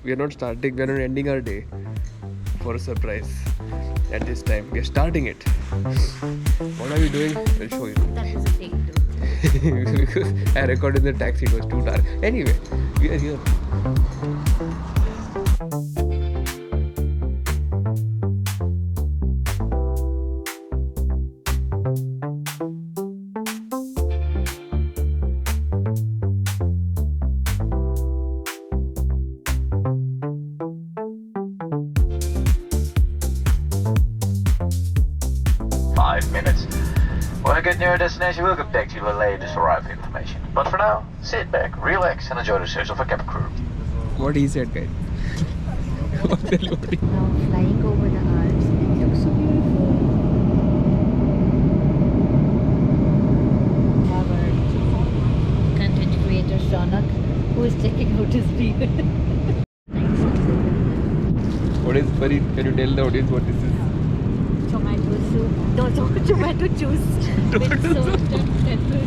we are not starting, we are not ending our day for a surprise at this time. We are starting it. What are we doing? I'll show you. That is a take two. Because I recorded in the taxi, it was too dark. Anyway, we are here. When I get near a destination, we'll get back to you with the latest arrival information. But for now, sit back, relax, and enjoy the search of a cabin crew. What he said, guys. Now flying over the Alps, it looks so beautiful. Our content creator Shaunak, who is checking out his beard. What is Farid? Can you tell the audience what this is? Tomato soup. No, tomato juice. With salt and pepper.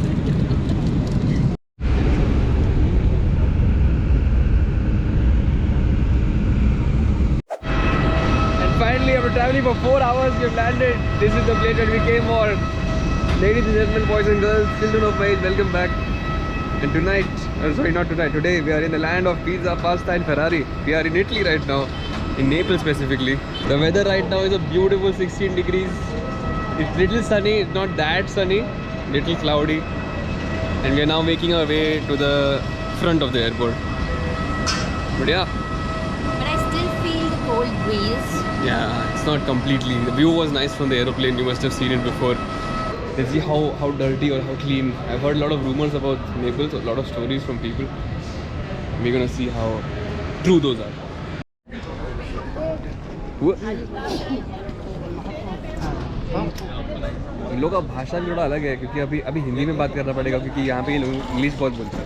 Finally, after traveling for 4 hours, we have landed. This is the place where we came for. Ladies and gentlemen, boys and girls, children of age, welcome back. And tonight, sorry, not tonight, today we are in the land of pizza, pasta and Ferrari. We are in Italy right now, in Naples specifically. The weather right now is a beautiful 16 degrees. It's little sunny, it's not that sunny, little cloudy. And we are now making our way to the front of the airport. But yeah. But I still feel the cold breeze. Yeah, it's not completely. The view was nice from the aeroplane. You must have seen it before. Let's see how dirty or how clean. I've heard a lot of rumors about Naples, a lot of stories from people. We're gonna see how true those are. इन लोगों का भाषा भी थोड़ा अलग है क्योंकि अभी हिंदी में बात करना पड़ेगा क्योंकि यहाँ पे ये लोग इंग्लिश बहुत बोलते हैं.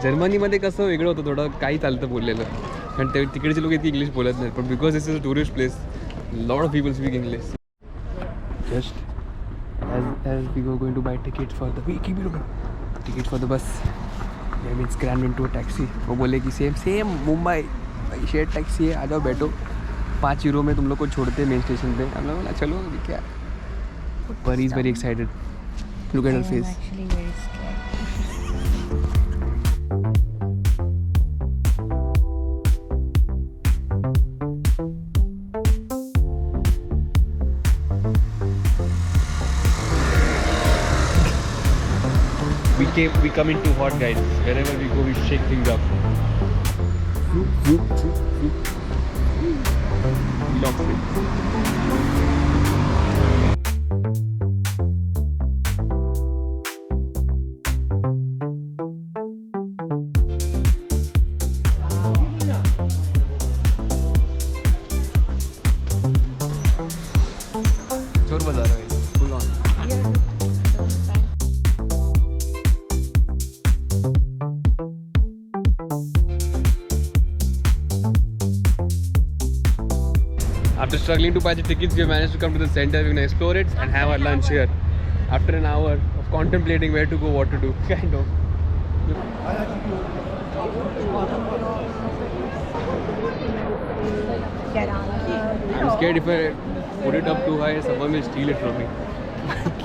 जर्मनीमध्ये कसं वेगळं होतं थोडं काही चालतं बोललेलं कारण ते तिकडचे लोक इतकी इंग्लिश बोलत नाहीत पण because this is a tourist place lot of people speak English. Just as we were going to buy tickets for the tickets for the bus, I mean crammed into a taxi. वो बोले कि same Mumbai share taxi है, आ जाओ बैठो, 5 euro में तुम लोग को छोड़ते मेन स्टेशन पे. हम लोग बोला चलो अभी क्या. But he's very excited. Look at her face. I'm actually very scared. We come in too hot, guys. Wherever we go, we shake things up. Lock it. चोर बजा रहा है full on. After struggling to buy the tickets, we managed to come to the center. We're gonna explore it and have our lunch here. After an hour of contemplating where to go, what to do, kind of. I'm scared if I put it up too high, someone will steal it from me.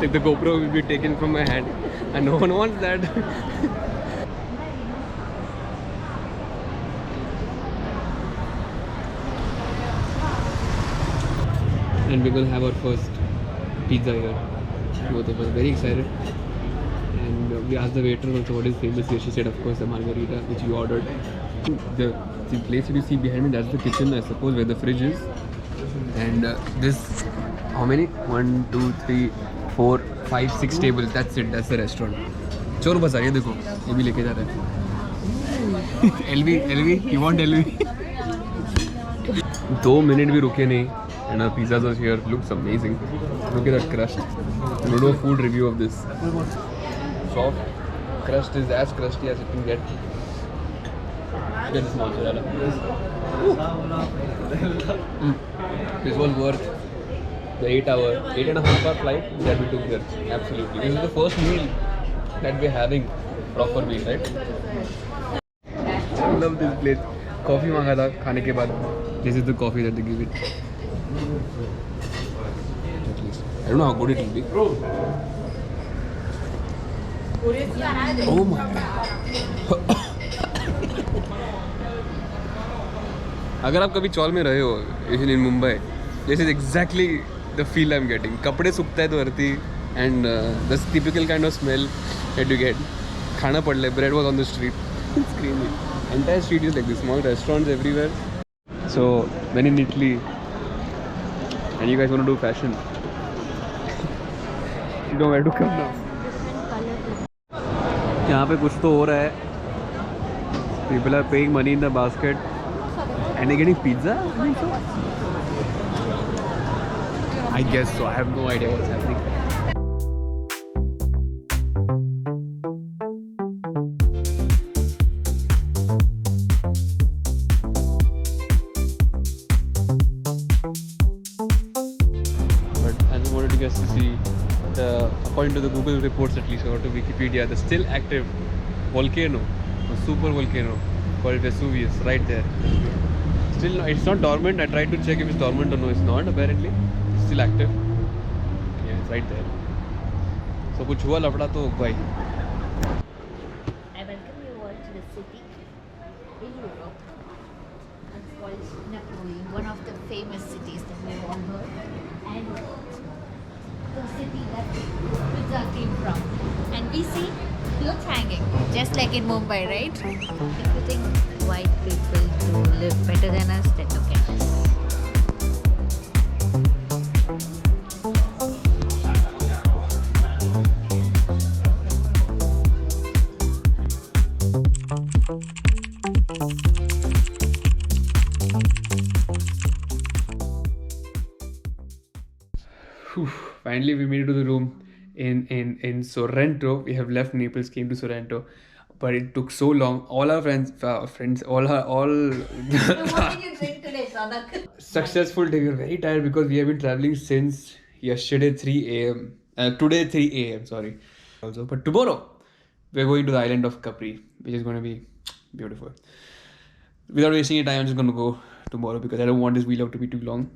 Like the GoPro will be taken from my hand, and no one wants that. And we're gonna have our first pizza here. Both of us very excited. And we asked the waiter also what is famous here. She said, of course, the margarita, which we ordered. The place you see behind me, that's the kitchen, I suppose, where the fridge is. And this, how many? 1, 2, 3, 4, 5, 6 tables. That's it. That's the restaurant. चोर बजा ये देखो, ये भी लेके जा रहा है. LV, you want LV? 2 minutes भी रुके नहीं. And our pizzas are here. Looks amazing. Look at that crust. I'm gonna do a food review of this. Soft crust is as crusty as it can get. Get this mozzarella. This was worth the 8.5 hour flight that we took here. Absolutely. This is the first meal that we're having, proper meal, right? I love this place. Coffee मांगा था खाने के बाद. This is the coffee that they give it. At least. I don't know how good it will be. Oh my. अगर आप कभी चौल में रहे हो in Mumbai, this is exactly the feel I am getting. कपड़े सूखता है तो धरती and the typical kind of smell that you get. खाना पड़ले, bread was on the street. It's crazy. Entire street is like this, small restaurants everywhere. So when in Italy and you guys want to do fashion, you know where to come now. यहाँ पे कुछ तो हो रहा है. People are paying money in the basket and they're getting pizza. I guess so. I have no idea what's happening. To see according to the Google reports at least, or to Wikipedia, the still active volcano, a super volcano called Vesuvius, right there. Still, it's not dormant. I tried to check if it's dormant or no. It's not. Apparently, it's still active. Yeah, it's right there. So कुछ हुआ लफड़ा तो भाई. I welcome you all to the city in Europe. It's called Napoli, one of the famous cities that we've all heard. And the city that pizza came from. And we see clothes hanging, just like in Mumbai, right? If you think white people do live better than us, then okay. Finally, we made it to the room in Sorrento. We have left Naples, came to Sorrento, but it took so long. All our friends, all. What did you drink today, Sanak? Successful day. We are very tired because we have been traveling since yesterday 3 a.m. Today 3 a.m. Sorry. Also, but tomorrow we are going to the island of Capri, which is going to be beautiful. Without wasting any time, I'm just going to go tomorrow because I don't want this vlog to be too long.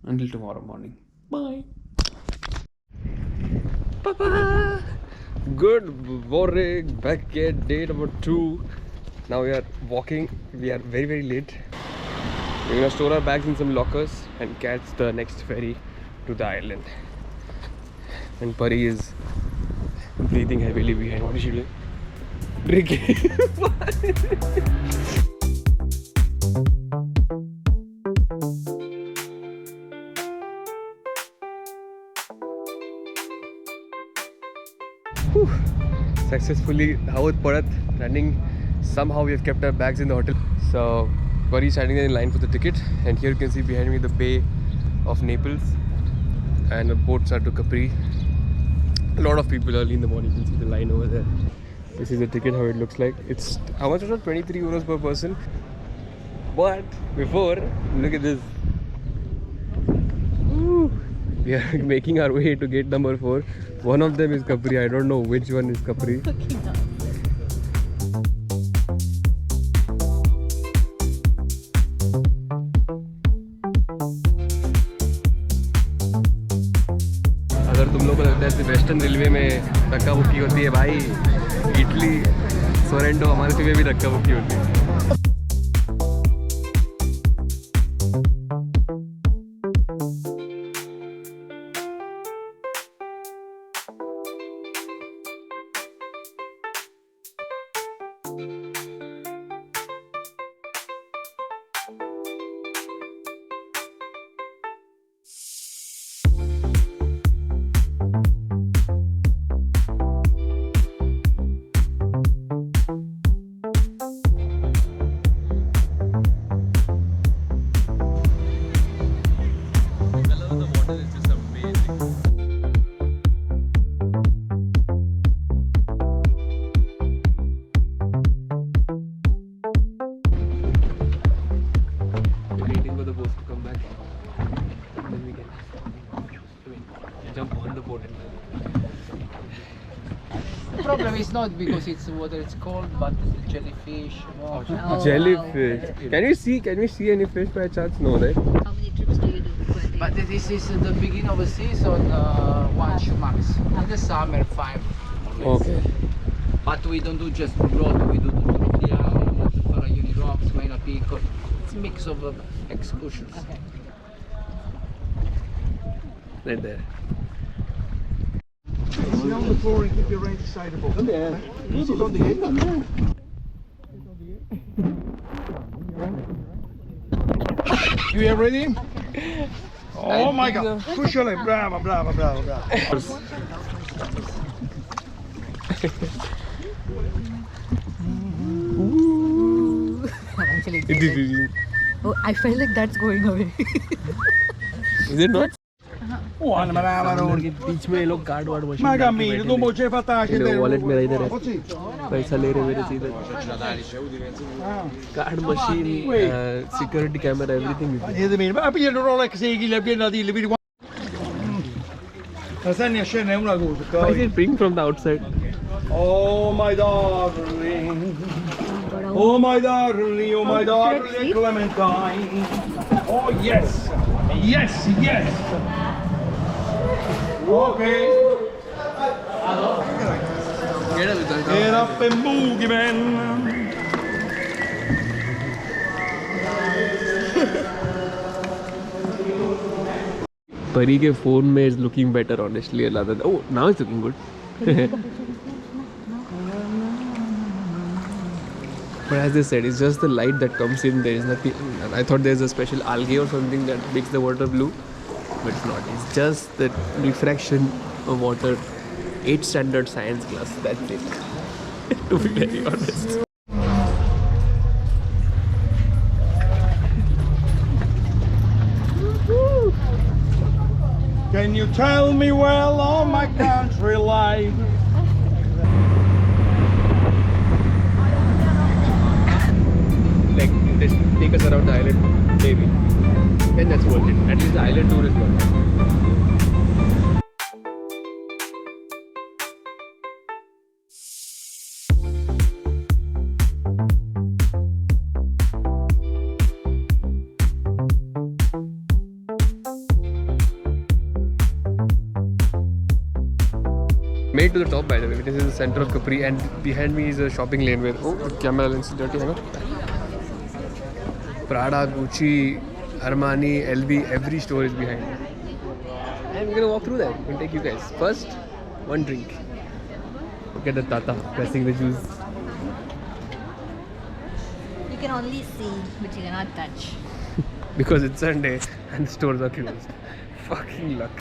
Until tomorrow morning. Bye. Papa. Good morning. Back at day number 2. Now we are walking. We are very, very late. We're gonna store our bags in some lockers and catch the next ferry to the island. And Pari is breathing heavily behind. What is she doing? Drinking. Successfully धावत पड़त running. Somehow we have kept our bags in the hotel. So Pari is standing there in line for the ticket, and here you can see behind me the Bay of Naples and the boats are to Capri. A lot of people early in the morning. You can see the line over there. This is the ticket, how it looks like. It's how much was it? 23 euros per person. But before, look at this. Woo. We are making our way to gate number 4. One of them is Capri. I don't know which one is Capri. अगर तुम लोग को लगता है western railway में धक्का मुक्की होती है भाई, इटली सोरेंटो हमारे सिवे भी धक्का मुक्की होती है. problem is not because it's water, it's cold, but it's the jellyfish. Oh, Jellyfish. wow. Can we see any fish by chance? No, right? How many trips do you do per day? But this is the beginning of the season, one shoe max. In the summer, 5. Okay. But we don't do just grotto, we do the Turchia, Faraioni Rocks, Maina Pico. It's a mix of excursions. Okay. Right there. Sit on the floor and keep your range decidable. Yeah. Sit on the gate. You are ready? Oh my god. Push your leg. Bravo, bravo, bravo, bravo. Actually, Is oh, I felt like that's going away. it not? Oh, Anna Maravano. बीच में ये लोग guard ward machine Ma cammino, tu mo c'è fatta che मेरे wallet मेरा इधर है Così. पैसा ले रहे मेरे से इधर card machine security camera everything Niente meno, ma pigliano un Rolex e chi le viene a dire, vedi qua. La Sanni a scena è una cosa, why is poi. it bring from the outside? Oh my darling. Oh my darling, oh my darling, Clementine. Oh yes. Yes, yes. Okay. Get up and boogie man. परी के phone में is looking better honestly rather than oh now it's looking good but as they said it's just the light that comes in there is nothing I thought there's a special algae or something that makes the water blue but it's not it's just the refraction of water 8th standard science class that's it to be very honest Can you tell me well on my country life? like they take us around the island maybe and that's worth it at least the island tour is worth it made to the top by the way. This is the center of Capri and behind me is a shopping lane where oh camera lens is dirty Prada, Gucci, Armani, LV, every store is behind. And we're gonna walk through that and take you guys. First, one drink. Look at the Tata pressing the juice. You can only see, but you cannot touch. Because it's Sunday and the stores are closed. Fucking luck.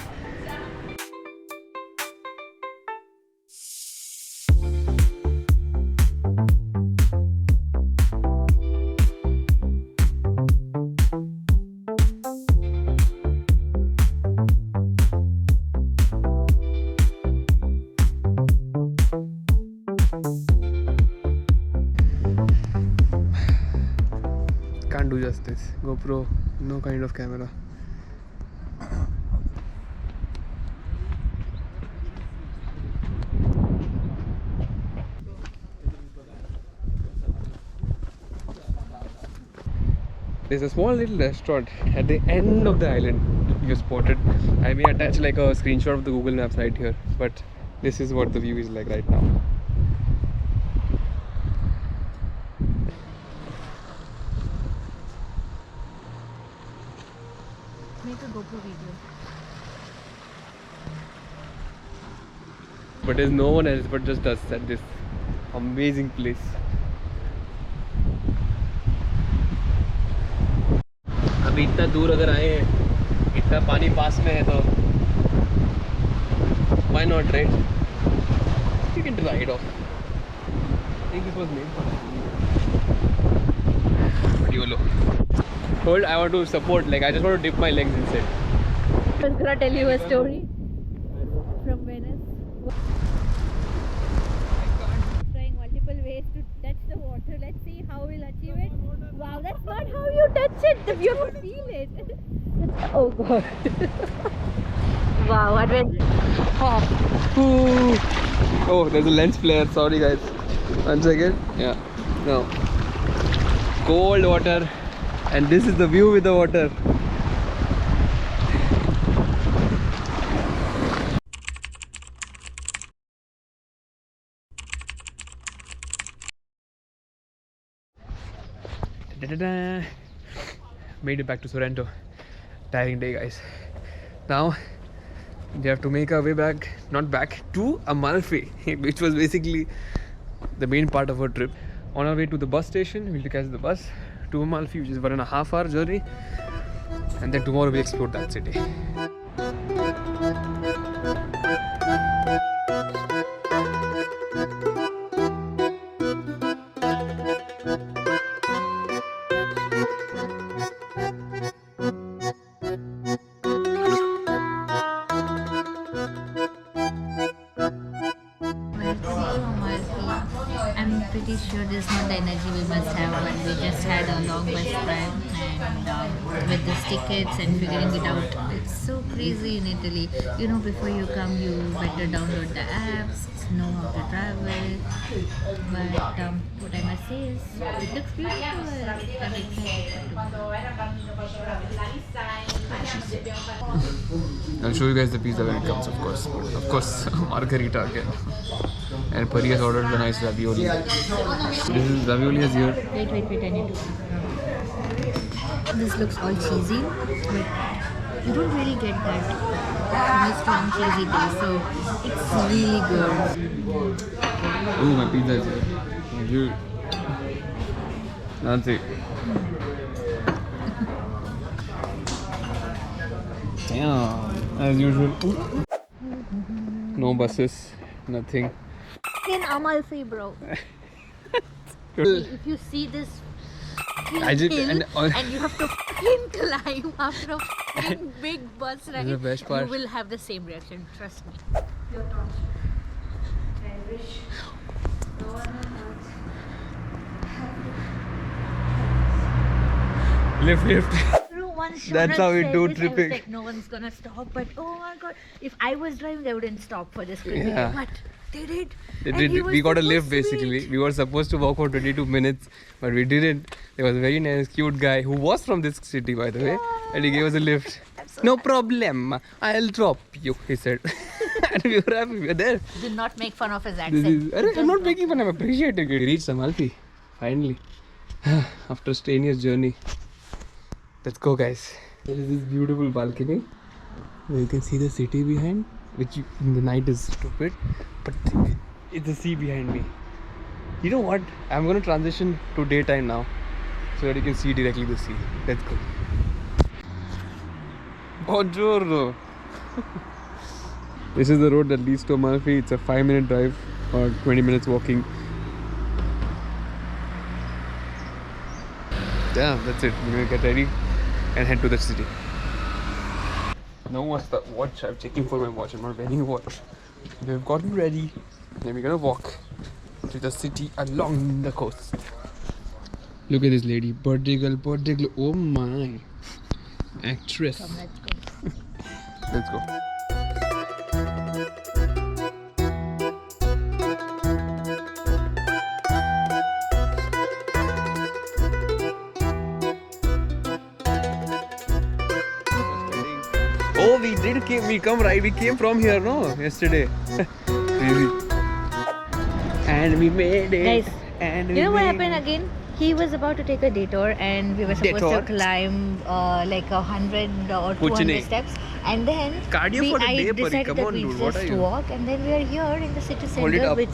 Can't do justice. GoPro, no kind of camera. There's a small little restaurant at the end of the island you spotted. I may attach like a screenshot of the Google Maps right here, but this is what the view is like right now. Make a GoPro video. But there's no one else but just us at this amazing place. अभी इतना दूर अगर आए हैं इतना पानी पास में है तो why not, right? You can try it off. I think this was made for that. YOLO. Hold, I want to support, like I just want to dip my legs inside. I was gonna tell you a story from Venice. Trying multiple ways to touch the water. Let's see how we'll achieve it. Wow, that's not how you touch it. You have to feel it. Oh god. Wow, adventure. Ooh. Oh, there's a lens flare. Sorry, guys. 1 second. Yeah. No. Cold water, and this is the view with the water. Da-da-da. Made it back to Sorrento. Tiring day, guys. Now we have to make our way back, not back, to Amalfi, which was basically the main part of our trip. On our way to the bus station, we'll catch the bus to Amalfi, which is 1.5 hour journey, and then tomorrow we explore that city. I'm pretty sure this is not the energy we must have when we just had a long bus ride and with these tickets and figuring it out. It's so crazy in Italy. You know, before you come, you better download the apps, know how to travel. But what I must say is, it looks beautiful. I'm excited. I'll show you guys the pizza when it comes, of course. Of course, margarita again. And Pari has ordered the nice ravioli. This is ravioli is here. Wait, I need to. This looks all cheesy, but you don't really get that really strong cheesy taste, so it's really good. Ooh, my pizza is here. Thank you. That's it. Damn, as usual. No buses, nothing. In Amalfi, bro. If you see this I just- hill and- and you have to fucking climb after a big bus ride, the best part. you will have the same reaction, trust me. Lift. That's how we do tripping. Like, no one's gonna stop, but oh my god, if I was driving, I wouldn't stop for this trip. Yeah. But they did. They And did. he was We got a super lift basically. sweet. We were supposed to walk for 22 minutes, but we didn't. There was a very nice, cute guy who was from this city, by the way, and he gave us a lift. No problem. I'll drop you, he said. And we were happy. We were there. Do not make fun of his This accent. is, I'm not making fun. I'm appreciating it. We reached Amalfi, finally. After a strenuous journey. Let's go, guys. There is this beautiful balcony where you can see the city behind, which in the night is stupid, but it's the sea behind me. You know what? I'm going to transition to daytime now so that you can see directly the sea. Let's go. Buongiorno. This is the road that leads to Amalfi. It's a 5-minute drive or 20 minutes walking. Yeah, that's it. We're gonna get ready and head to the city. Now what's the watch? I'm checking for my watch. I'm not wearing a watch. We've gotten ready and we're gonna walk to the city along the coast. Look at this lady. Birthday girl. Oh my. Actress. Come, let's go. Let's go. Oh, we came from here, no? Yesterday. Crazy. And we made it. Guys, and you know what happened again? He was about to take a detour and we were supposed Detour? to climb like 100 or 200 Kuch steps, and then Cardio for the I day, Pari. decided Come that on, we dude. What just are you? walk, and then we are here in the city Hold it center, up. which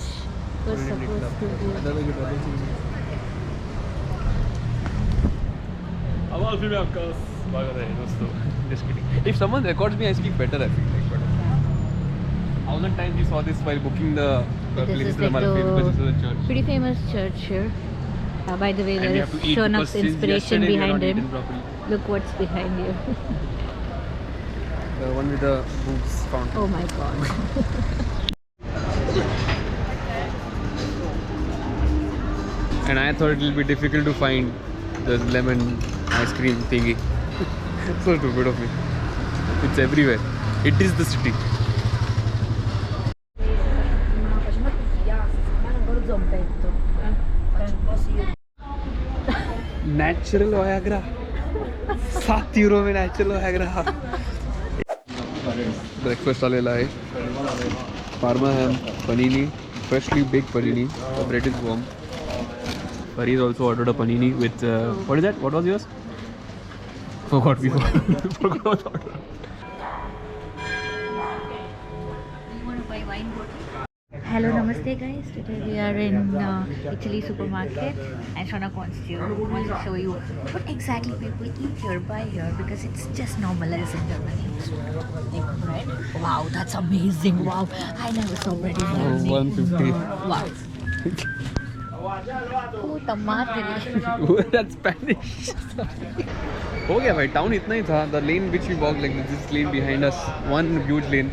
was supposed to be. Amalfi में आपका स्वागत है दोस्तों. Just kidding. If someone records me, I speak better. I feel like. But 1,000 times we saw this while booking the This place is to like Amalfi because this is a church. pretty famous church here. By the way, And we there have is to eat Shonak's because since inspiration yesterday we have behind not him. eaten properly. Look what's behind you. The one with the boobs fountain. Oh my god. And I thought it will be difficult to find the lemon ice cream thingy. So stupid of me. It's everywhere. It is the city. Natural Viagra. 7 euro में natural Viagra. Breakfast आलेला आहे. Parma ham, panini, freshly baked panini. The bread is warm. Farid also ordered a panini with what is that? What was yours? Forgot. Forgot what order. You want to buy wine bottle? Hello, namaste guys. Today we are in Italy supermarket and Shona wants to show you what exactly people eat here, buy here, because it's just normal as in Germany. Like bread. Wow, that's amazing. Wow, I never saw bread in Germany. 150. Wow. Oh, tomato. That's Spanish. हो गया भाई, town इतना ही था. The lane which we walked, like this lane behind us, one huge lane.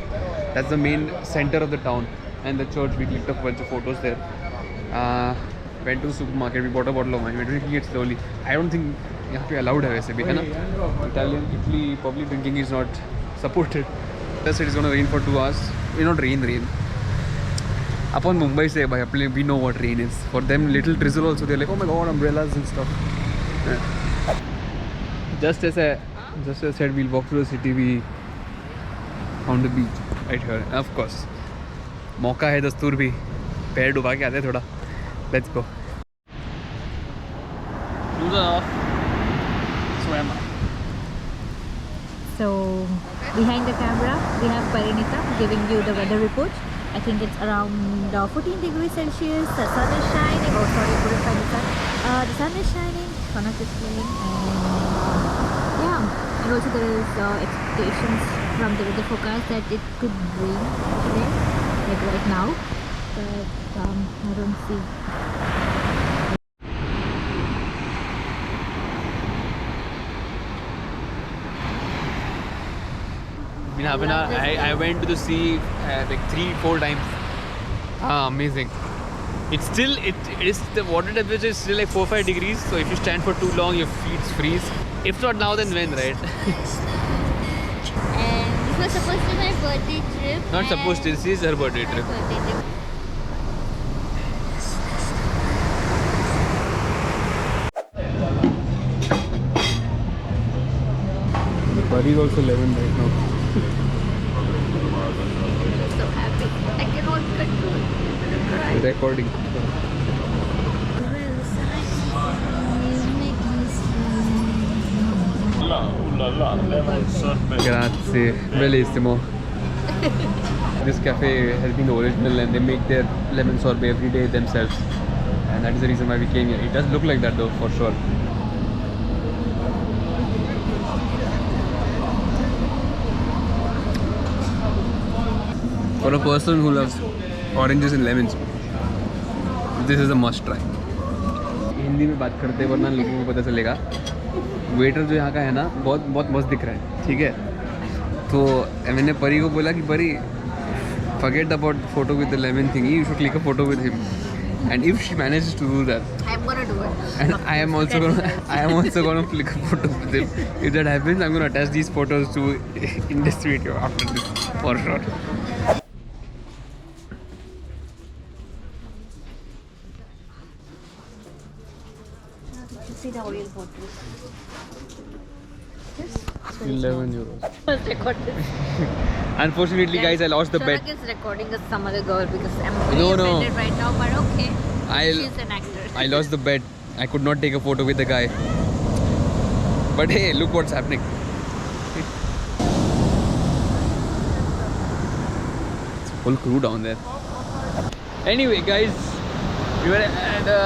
That's the main center of the town. And the church, we clicked a bunch of photos there. Went to the supermarket, we bought a bottle of wine. We're drinking it slowly. I don't think यहाँ पे allowed है वैसे भी, है ना? Italian, Italy, public drinking is not supported. Plus it is gonna rain for 2 hours. Not rain. Upon Mumbai से भाई, अपने we know what rain is. For them, little drizzle also, they're like, oh my god, umbrellas and stuff. Just as I said, we'll walk through the city. We found the beach right here. And of course, मौका है दस्तूर भी, पैर डुबा के आते थोड़ा. Let's go. Swim. So behind the camera we have Parinita giving you the weather report. I think it's around 14 degrees Celsius. The sun is shining. Oh sorry, couldn't find the sun. The sun is shining. Shona is playing, and yeah. And also there is expectations from the weather forecast that it could rain today, like right now. But I don't see. I went to the sea like 3-4 times. Amazing. It's the water temperature is still like 4-5 degrees. So if you stand for too long, your feet freeze. If not now, then when, right? And this was supposed to be my birthday trip. Not supposed to. This is her birthday trip. Buddy is also 11 right now. I'm so happy. I cannot control. Recording. Grazie, bellissimo. This cafe has been original and they make their lemon sorbet every day themselves. And that is the reason why we came here. It does look like that though, for sure. For a person who loves oranges and lemons, this is a must try. Hindi में बात करते हैं वरना लोगों को पता चलेगा. Waiter जो यहाँ का है ना, बहुत मस्त दिख रहा है, ठीक है. तो मैंने परी को बोला कि परी, forget about the photo with the lemon thingy, you should click a photo with him. And if she manages to do that, I'm gonna do it. and I am also gonna click a photo with him. If that happens, I'm gonna attach these photos to in this video after this, for sure. See the oil bottle. 11 euros. Let's record this. Unfortunately, guys, I lost the bet. Shanak is recording as some other girl because I'm No, really no. offended right now, but okay. I'll- She's an actor. I lost the bet. I could not take a photo with the guy. But hey, look what's happening. It's full crew down there. Anyway, guys, we were at the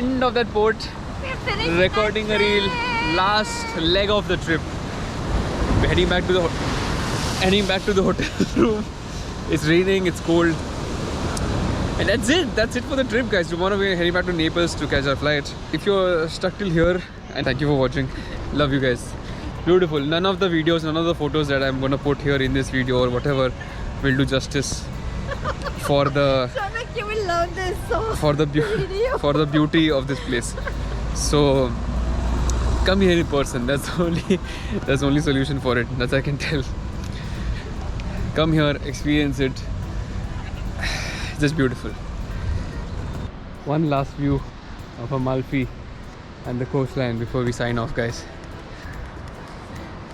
end of that port, We're finished. recording a reel. Last leg of the trip. We're heading back to the hotel room. It's raining. It's cold. And that's it. That's it for the trip, guys. Tomorrow we're heading back to Naples to catch our flight. If you're stuck till here, and thank you for watching. Love you guys. Beautiful. None of the videos, none of the photos that I'm gonna put here in this video or whatever will do justice for the Shanak, you will love this so for the beauty of this place. So come here in person. That's the only solution for it. That's I can tell. Come here, experience it. It's just beautiful. One last view of Amalfi and the coastline before we sign off, guys.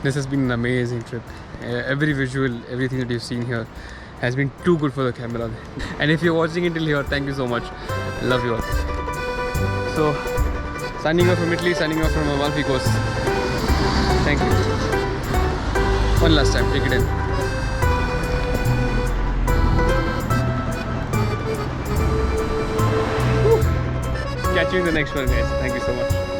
This has been an amazing trip. Every visual, everything that you've seen here has been too good for the camera. And if you're watching it till here, thank you so much. I love you all. So, signing off from Italy, signing off from Amalfi Coast. Thank you. One last time, take it in. Catch you in the next one, guys. Thank you so much.